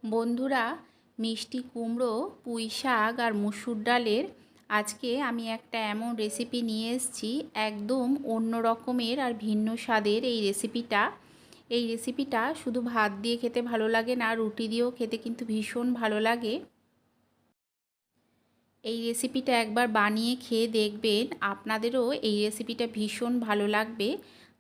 বন্ধুরা, মিষ্টি কুমড়ো, পুঁই শাক আর মুসুর ডালের আজকে আমি একটা এমন রেসিপি নিয়ে এসেছি। একদম অন্য রকমের আর ভিন্ন স্বাদের এই রেসিপিটা শুধু ভাত দিয়ে খেতে ভালো লাগে না, রুটি দিয়েও খেতে কিন্তু ভীষণ ভালো লাগে। এই রেসিপিটা একবার বানিয়ে খেয়ে দেখবেন, আপনাদেরও এই রেসিপিটা ভীষণ ভালো লাগবে।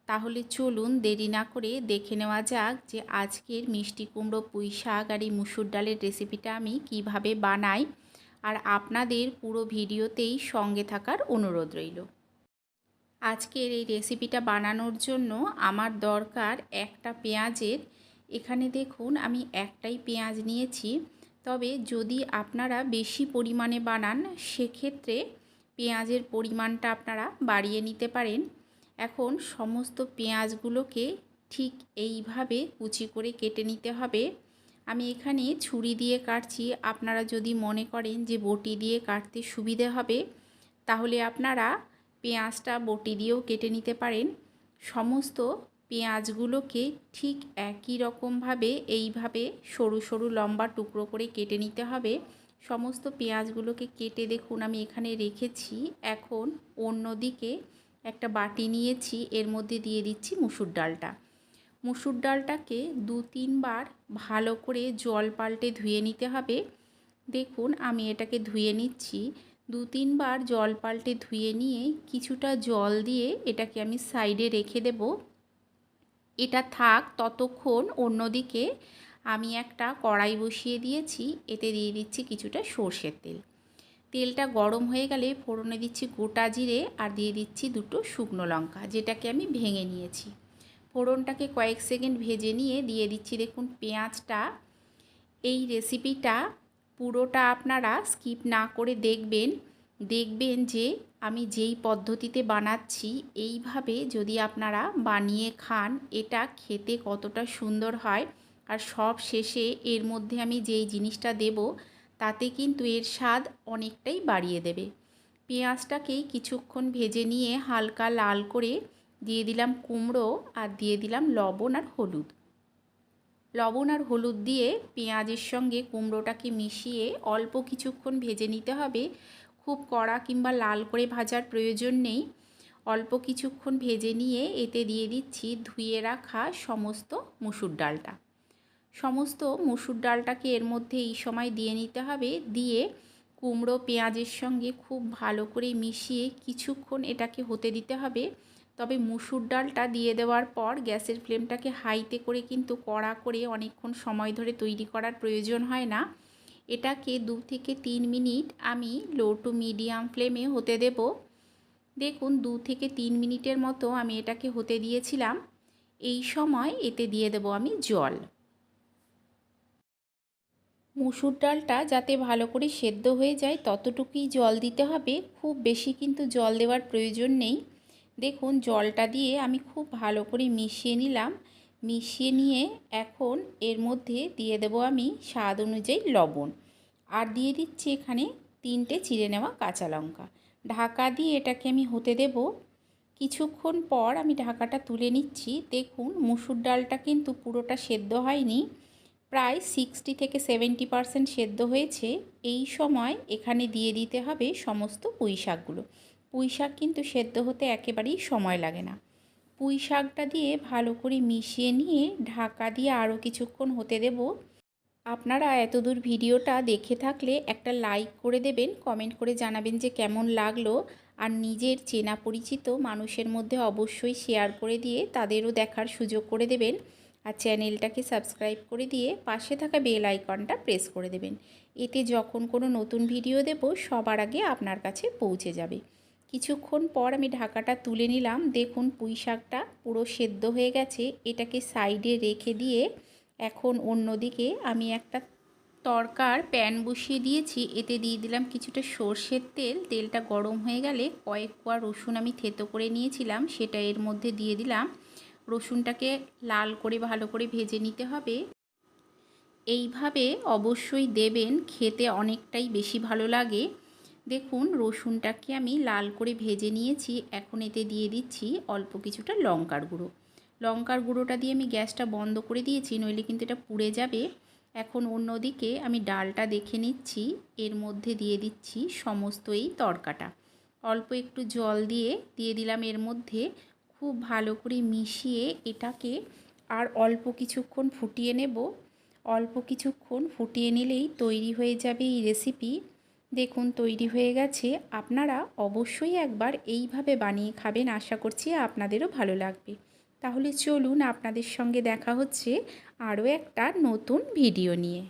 তাহলে চলুন দেরি না করে দেখে নেওয়া যাক যে আজকের মিষ্টি কুমড়ো, পুঁই শাক আর এই মুসুর ডালের রেসিপিটা আমি কিভাবে বানাই। আর আপনাদের পুরো ভিডিওতেই সঙ্গে থাকার অনুরোধ রইল। আজকের এই রেসিপিটা বানানোর জন্য আমার দরকার একটা পেঁয়াজের। এখানে দেখুন আমি একটাই পেঁয়াজ নিয়েছি। তবে যদি আপনারা বেশি পরিমাণে বানান সেক্ষেত্রে পেঁয়াজের পরিমাণটা আপনারা বাড়িয়ে নিতে পারেন। এখন সমস্ত পেঁয়াজগুলোকে ঠিক এইভাবে কুচি করে কেটে নিতে হবে। আমি এখানে ছুরি দিয়ে কাটছি। আপনারা যদি মনে করেন যে বটি দিয়ে কাটতে সুবিধে হবে তাহলে আপনারা পেঁয়াজটা বটি দিয়েও কেটে নিতে পারেন। সমস্ত পেঁয়াজগুলোকে ঠিক একই রকমভাবে এইভাবে সরু সরু লম্বা টুকরো করে কেটে নিতে হবে। সমস্ত পেঁয়াজগুলোকে কেটে দেখুন আমি এখানে রেখেছি। এখন অন্যদিকে একটা বাটি নিয়েছি, এর মধ্যে দিয়ে দিচ্ছি মুসুর ডালটা। মুসুর ডালটাকে 2-3 বার ভালো করে জল পাল্টে ধুয়ে নিতে হবে। দেখুন আমি এটাকে ধুয়ে নিচ্ছি। 2-3 বার জল পাল্টে ধুয়ে নিয়ে কিছুটা জল দিয়ে এটাকে আমি সাইডে রেখে দেব। এটা থাক ততক্ষণ। অন্যদিকে আমি একটা কড়াই বসিয়ে দিয়েছি, এতে দিয়ে দিচ্ছি কিছুটা সর্ষের তেল। তেলটা গরম হয়ে গেলে ফোড়নে দিচ্ছি গোটা জিরে আর দিয়ে দিচ্ছি 2টো শুকনো লঙ্কা, যেটাকে আমি ভেঙে নিয়েছি। ফোড়নটাকে কয়েক সেকেন্ড ভেজে নিয়ে দিয়ে দিচ্ছি দেখুন পেঁয়াজটা। এই রেসিপিটা পুরোটা আপনারা স্কিপ না করে দেখবেন যে আমি যেই পদ্ধতিতে বানাচ্ছি এইভাবে যদি আপনারা বানিয়ে খান এটা খেতে কতটা সুন্দর হয়। আর সব শেষে এর মধ্যে আমি যেই জিনিসটা দেব তাতে কিন্তু এর স্বাদ অনেকটাই বাড়িয়ে দেবে। পেঁয়াজটাকেই কিছুক্ষণ ভেজে নিয়ে হালকা লাল করে দিয়ে দিলাম কুমড়ো আর দিয়ে দিলাম লবণ আর হলুদ। লবণ আর হলুদ দিয়ে পেঁয়াজের সঙ্গে কুমড়োটাকে মিশিয়ে অল্প কিছুক্ষণ ভেজে নিতে হবে। খুব কড়া কিংবা লাল করে ভাজার প্রয়োজন নেই। অল্প কিছুক্ষণ ভেজে নিয়ে এতে দিয়ে দিচ্ছি ধুয়ে রাখা সমস্ত মুসুর ডালটা। সমস্ত মুসুর ডালটাকে এর মধ্যে এই সময় দিয়ে নিতে হবে। দিয়ে কুমড়ো পেঁয়াজের সঙ্গে খুব ভালো করে মিশিয়ে কিছুক্ষণ এটাকে হতে দিতে হবে। তবে মুসুর ডালটা দিয়ে দেওয়ার পর গ্যাসের ফ্লেমটাকে হাইতে করে কিন্তু কড়া করে অনেকক্ষণ সময় ধরে তৈরি করার প্রয়োজন হয় না। এটাকে 2 থেকে 3 মিনিট আমি লো টু মিডিয়াম ফ্লেমে হতে দেব। দেখুন 2 থেকে 3 মিনিটের মতো আমি এটাকে হতে দিয়েছিলাম। এই সময় এতে দিয়ে দেব আমি জল। মুসুর ডালটা যাতে ভালো করে সেদ্ধ হয়ে যায় ততটুকুই জল দিতে হবে, খুব বেশি কিন্তু জল দেওয়ার প্রয়োজন নেই। দেখুন জলটা দিয়ে আমি খুব ভালো করে মিশিয়ে নিলাম। মিশিয়ে নিয়ে এখন এর মধ্যে দিয়ে দেব আমি স্বাদ অনুযায়ী লবণ আর দিয়ে দিচ্ছি এখানে 3টে চিড়ে নেওয়া কাঁচা লঙ্কা। ঢাকা দিয়ে এটাকে আমি হতে দেব। কিছুক্ষণ পর আমি ঢাকাটা তুলে নিচ্ছি। দেখুন মুসুর ডালটা কিন্তু পুরোটা সেদ্ধ হয়নি, প্রায় 60 থেকে 70% সেদ্ধ হয়েছে। এই সময় এখানে দিয়ে দিতে হবে সমস্ত পুঁই শাকগুলো। পুঁই শাক কিন্তু সেদ্ধ হতে একেবারেই সময় লাগে না। পুঁই শাকটা দিয়ে ভালো করে মিশিয়ে নিয়ে ঢাকা দিয়ে আরও কিছুক্ষণ হতে দেব। আপনারা এতদূর ভিডিওটা দেখে থাকলে একটা লাইক করে দেবেন, কমেন্ট করে জানাবেন যে কেমন লাগলো। আর নিজের চেনা পরিচিত মানুষের মধ্যে অবশ্যই শেয়ার করে দিয়ে তাদেরও দেখার সুযোগ করে দেবেন। আর চ্যানেলটাকে সাবস্ক্রাইব করে দিয়ে পাশে থাকা বেল আইকনটা প্রেস করে দেবেন। এতে যখন কোনো নতুন ভিডিও দেব সবার আগে আপনার কাছে পৌঁছে যাবে। কিছুক্ষণ পর আমি ঢাকাটা তুলে নিলাম। দেখুন পুঁই শাকটা পুরো সেদ্ধ হয়ে গেছে। এটাকে সাইডে রেখে দিয়ে এখন অন্যদিকে আমি একটা তড়কার প্যান বসিয়ে দিয়েছি। এতে দিয়ে দিলাম কিছুটা সর্ষের তেল। তেলটা গরম হয়ে গেলে কয়েক কোয়া রসুন আমি থেতো করে নিয়েছিলাম সেটা এর মধ্যে দিয়ে দিলাম। রসুনটাকে লাল করে ভালো করে ভেজে নিতে হবে। এইভাবে অবশ্যই দেবেন, খেতে অনেকটাই বেশি ভালো লাগে। দেখুন রসুনটাকে আমি লাল করে ভেজে নিয়েছি। এখন এতে দিয়ে দিচ্ছি অল্প কিছুটা লঙ্কার গুঁড়ো। লঙ্কার গুঁড়োটা দিয়ে আমি গ্যাসটা বন্ধ করে দিয়েছি, নইলে কিন্তু এটা পুড়ে যাবে। এখন অন্যদিকে আমি ডালটা দেখে নিচ্ছি, এর মধ্যে দিয়ে দিচ্ছি সমস্ত এই তড়কাটা। অল্প একটু জল দিয়ে দিলাম এর মধ্যে, খুব ভালো করে মিশিয়ে এটাকে আর অল্প কিছুক্ষণ ফুটিয়ে নেব। অল্প কিছুক্ষণ ফুটিয়ে নিলেই তৈরি হয়ে যাবে এই রেসিপি। দেখুন তৈরি হয়ে গেছে। আপনারা অবশ্যই একবার এইভাবে বানিয়ে খাবেন, আশা করছি আপনাদেরও ভালো লাগবে। তাহলে চলুন আপনাদের সঙ্গে দেখা হচ্ছে আরও একটা নতুন ভিডিও নিয়ে।